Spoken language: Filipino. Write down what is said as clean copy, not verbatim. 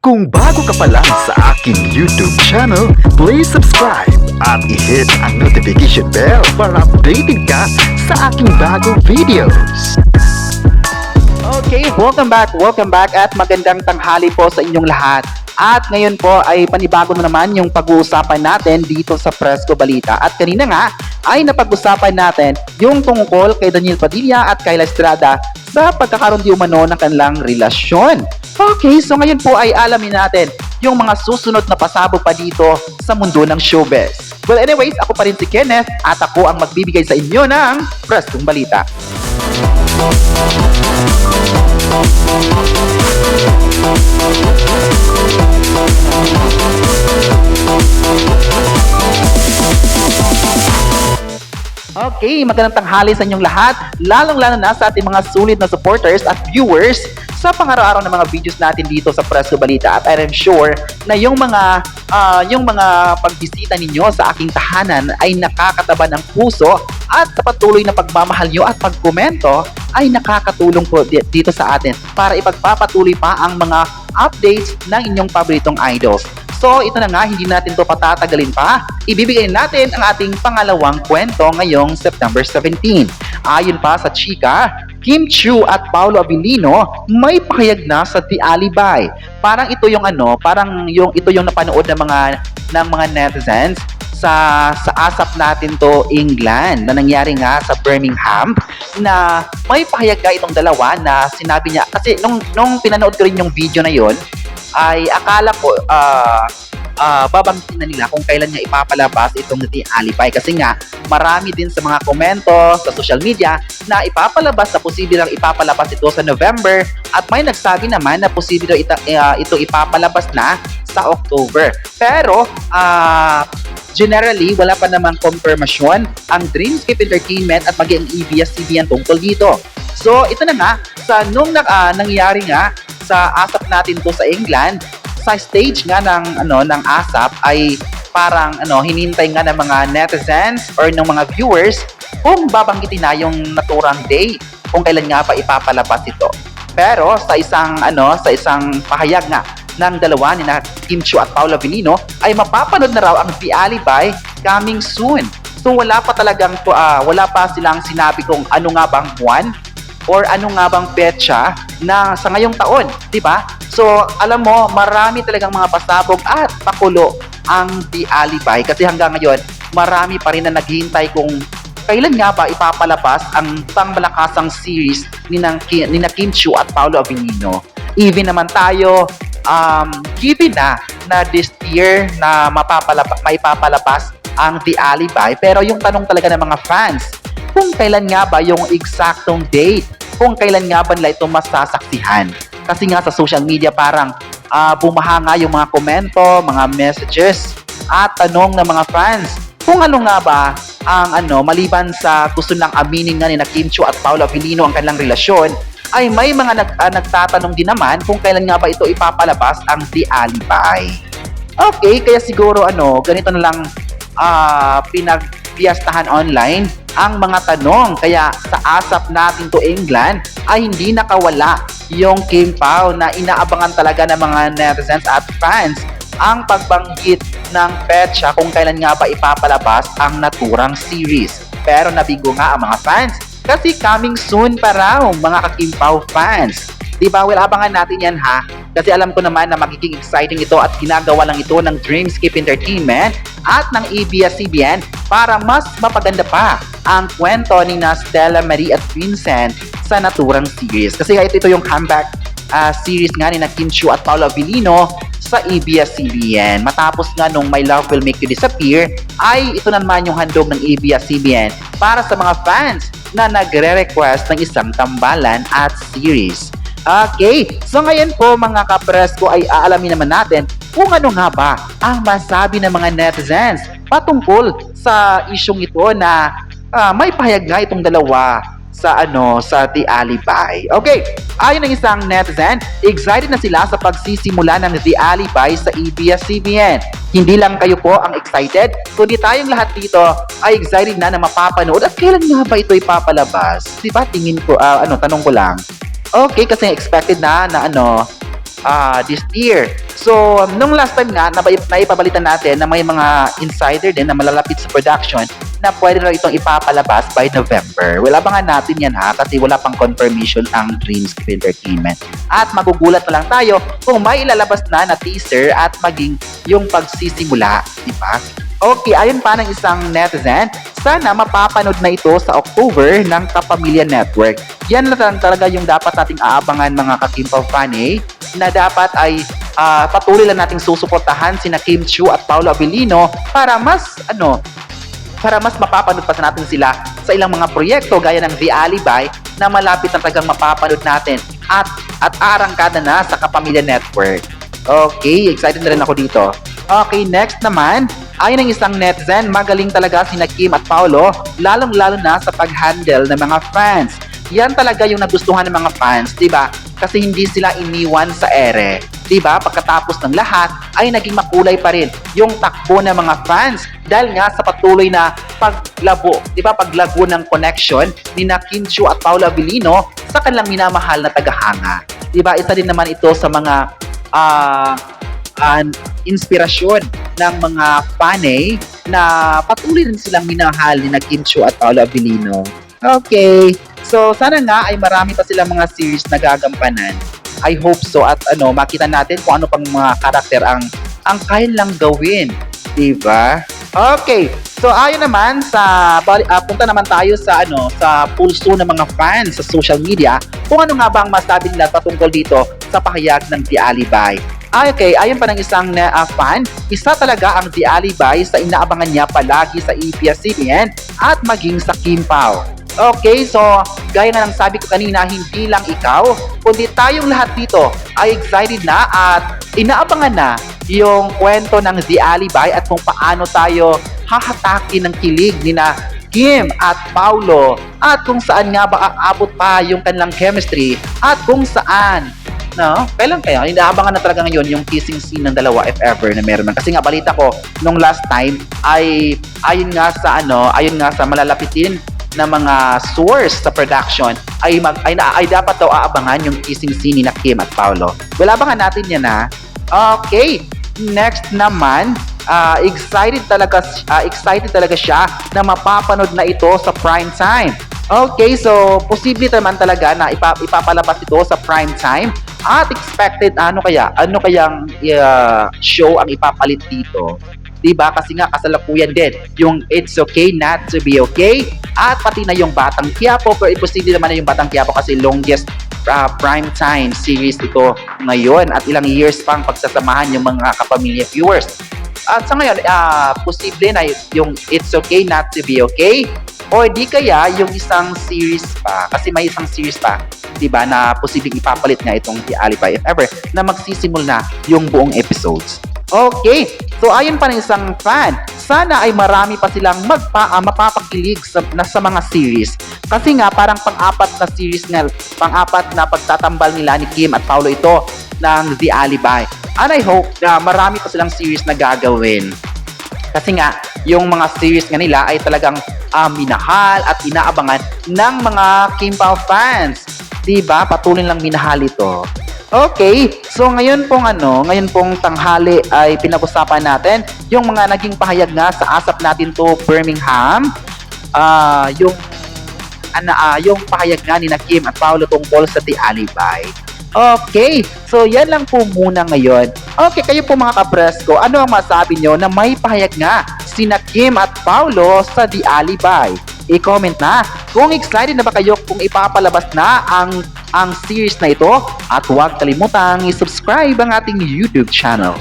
Kung bago ka pa lang sa aking YouTube channel, please subscribe at i-hit ang notification bell para updated ka sa aking bagong videos. Okay, welcome back at magandang tanghali po sa inyong lahat. At ngayon po ay panibago na naman yung pag-uusapan natin dito sa Presko Balita. At kanina nga ay napag-usapan natin yung tungkol kay Daniel Padilla at Kyla Estrada sa pagkakaroon di umano ng kanilang relasyon. Okay, so ngayon po ay alamin natin yung mga susunod na pasabog pa dito sa mundo ng showbiz. Well anyways, ako pa rin si Kenneth at ako ang magbibigay sa inyo ng Preskong Balita. Okay, magandang tanghali sa inyong lahat, lalong-lalo na sa ating mga sulit na supporters at viewers sa pang-araw-araw ng mga videos natin dito sa Presko Balita. At I'm sure na yung mga pagbisita ninyo sa aking tahanan ay nakakataba ng puso at sa patuloy na pagmamahal nyo at pagkomento ay nakakatulong po dito sa atin para ipagpapatuloy pa ang mga updates ng inyong paboritong idols. So ito na nga, hindi natin to patatagalin pa. Ibibigay natin ang ating pangalawang kwento ngayong September 17. Ayon pa sa chika, Kim Chiu at Paolo Avellino may pahayag na sa The Alibay. Parang ito yung ito yung napanood ng mga netizens sa ASAP natin to England na nangyari nga sa Birmingham, na may pahayag nga itong dalawa na sinabi niya kasi nung pinanood ko rin yung video na yon ay akala ko babanggitin na nila kung kailan nga ipapalabas itong The Alibay, kasi nga marami din sa mga komento sa social media na ipapalabas, na posible lang ipapalabas ito sa November, at may nagsabi naman na posible ito ipapalabas na sa October. Pero generally wala pa namang confirmation ang Dreamscape Entertainment at maging ABS-CBN tungkol dito. So ito na nga, sa nung nangyari nga sa ASAP natin to sa England, sa stage nga ng ASAP ay parang hinintay nga ng mga netizens or ng mga viewers kung babanggitin na yung naturang day kung kailan nga ba ipapalabas ito. Pero sa isang pahayag nga ng dalawa ni Kim Chiu at Paolo Avellino ay mapapanood na raw ang The Alibay coming soon. So wala pa silang sinabi kung ano nga bang buwan or ano nga bang petsa na sa ngayong taon, di ba? So, alam mo, marami talagang mga pasabog at pakulo ang The Alibay, kasi hanggang ngayon, marami pa rin na naghihintay kung kailan nga ba ipapalabas ang pangmalakasang series ni Kim Chiu at Paolo Avellino. Even naman tayo, given na this year na maipapalabas ang The Alibay, pero yung tanong talaga ng mga fans, kung kailan nga ba yung eksaktong date, kung kailan nga ba nila ito masasaksihan. Kasi nga sa social media parang bumahanga yung mga komento, mga messages at tanong ng mga fans kung ano nga ba ang maliban sa gusto lang aminin nga ni Kim Chiu at Paolo Avellino ang kanilang relasyon, ay may mga nagtatanong din naman kung kailan nga ba ito ipapalabas ang The Alibay. Okay, kaya siguro ganito na lang pinagpiyastahan online ang mga tanong. Kaya sa ASAP natin to England ay hindi nakawala yung Kim Pao na inaabangan talaga ng mga netizens at fans ang pagbanggit ng petsa kung kailan nga ba ipapalabas ang naturang series. Pero nabigo nga ang mga fans kasi coming soon pa raw, mga ka-Kim Pao fans. Diba? Well, abangan natin yan ha. Kasi alam ko naman na magiging exciting ito at ginagawa lang ito ng Dreamscape Entertainment at ng ABS-CBN para mas mapaganda pa ang kwento ni Stella Marie at Vincent sa naturang series. Kasi ito yung comeback series nga ni Kim Chiu at Paolo Avellino sa ABS-CBN. Matapos nga nung My Love Will Make You Disappear, ay ito naman yung handog ng ABS-CBN para sa mga fans na nagre-request ng isang tambalan at series. Okay, so ngayon po mga kapresko ay aalamin naman natin kung ano nga ba ang masabi ng mga netizens patungkol sa isyong ito na may pahayag nga itong dalawa sa The Alibay. Okay, ayon ng isang netizen, excited na sila sa pagsisimula ng The Alibay sa ABS-CBN. Hindi lang kayo po ang excited, kundi tayong lahat dito ay excited na mapapanood. At kailan nga ba ito ipapalabas? Diba tingin ko, tanong ko lang. Okay, kasi expected na this year. So, nung last time nga, naipabalitan natin na may mga insider din na malalapit sa production na pwede na itong ipapalabas by November. Well, abangan natin yan ha, kasi wala pang confirmation ang Dreamscape Entertainment. At magugulat na lang tayo kung may ilalabas na teaser at maging yung pagsisimula, di ba? Okay, ayon pa ng isang netizen, sana mapapanood na ito sa October ng Kapamilya Network. Yan na lang talaga yung dapat nating aabangan mga ka-Kimpaw Fanny, na dapat ay patuloy lang nating susuportahan sina Kim Chiu at Paolo Abilino para mas mapapanood pa natin sila sa ilang mga proyekto gaya ng The Alibi na malapit na talagang mapapanood natin at arangkada na sa Kapamilya Network. Okay, excited na rin ako dito. Okay, next naman, ayon ng isang netizen, magaling talaga sina Kim at Paolo, lalong-lalo na sa pag-handle ng mga fans. Yan talaga yung nagustuhan ng mga fans, di ba? Kasi hindi sila iniwan sa ere. Di ba? Pagkatapos ng lahat, ay naging makulay pa rin yung takbo ng mga fans dahil nga sa patuloy na paglabo, di ba? Paglago ng connection ni Kim Chiu at Paolo Abilino sa kanilang minamahal na tagahanga. Di ba? Isa din naman ito sa mga inspirasyon ng mga fanay na patuloy rin silang minahal ni Kim Chiu at Paolo Abilino. Okay. So, sana nga ay marami pa silang mga series na gagampanan. I hope so at makita natin kung ano pang mga karakter ang kaya lang gawin. Diba? Okay. So, ayon naman punta naman tayo sa sa pulso ng mga fans sa social media kung ano nga ba ang masabi nila patungkol dito sa pahayag ng The Alibi. Okay, ayon pa ng isang fan, isa talaga ang The Alibi sa inaabangan niya palagi sa ABS-CBN at maging sa Kimpaw. Okay, so gaya nga ng sabi ko kanina, hindi lang ikaw, kundi tayong lahat dito ay excited na at inaabangan na yung kwento ng The Alibi at kung paano tayo hahatakin ng kilig ni Kim at Paolo at kung saan nga ba aabot pa yung kanilang chemistry at kung saan kailan kaya? Inaabangan na talaga ngayon yung kissing scene ng dalawa if ever na meron man. Kasi nga balita ko nung last time ay ayon nga sa malalapitin na mga source sa production ay dapat daw aabangan yung kissing scene ni Kim at Paolo. Well, abangan natin yan ha. Okay, next naman, excited talaga siya na mapapanood na ito sa prime time. Okay, so posible naman talaga na ipapalabas ito sa prime time at expected ano kayang show ang ipapalit dito. Diba? Kasi nga kasalukuyan din yung It's Okay Not to Be Okay at pati na yung Batang Quiapo, pero imposible naman na yung Batang Quiapo kasi longest prime time series ito ngayon at ilang years pang pagsasamahan yung mga kapamilya viewers. At sa ngayon, posible na yung It's Okay Not to Be Okay o di kaya yung isang series pa, kasi may isang series pa, diba, na posibleng ipapalit nga itong The Alibi if ever na magsisimul na yung buong episodes. Okay, so ayon pa ng isang fan, sana ay marami pa silang mapapakilig sa mga series. Kasi nga parang pang-apat na series pang-apat na pagtatambal nila ni Kim at Paolo ito ng The Alibi. And I hope na marami pa silang series na gagawin. Kasi nga, yung mga series nga nila ay talagang minahal at inaabangan ng mga Kimpaw fans. Diba? Patuloy lang minahal ito. Okay, so ngayon pong tanghali ay pinag-usapan natin yung mga naging pahayag nga sa ASAP Natin to Birmingham, yung pahayag nga ni Kim at Paolo tungkol sa The Alibi. Okay, so yan lang po muna ngayon. Okay, kayo po mga kapresko, ano ang masabi nyo na may pahayag nga sina Kim at Paolo sa The Alibi? I-comment na kung excited na ba kayo kung ipapalabas na ang series na ito at huwag kalimutang i-subscribe ang ating YouTube channel.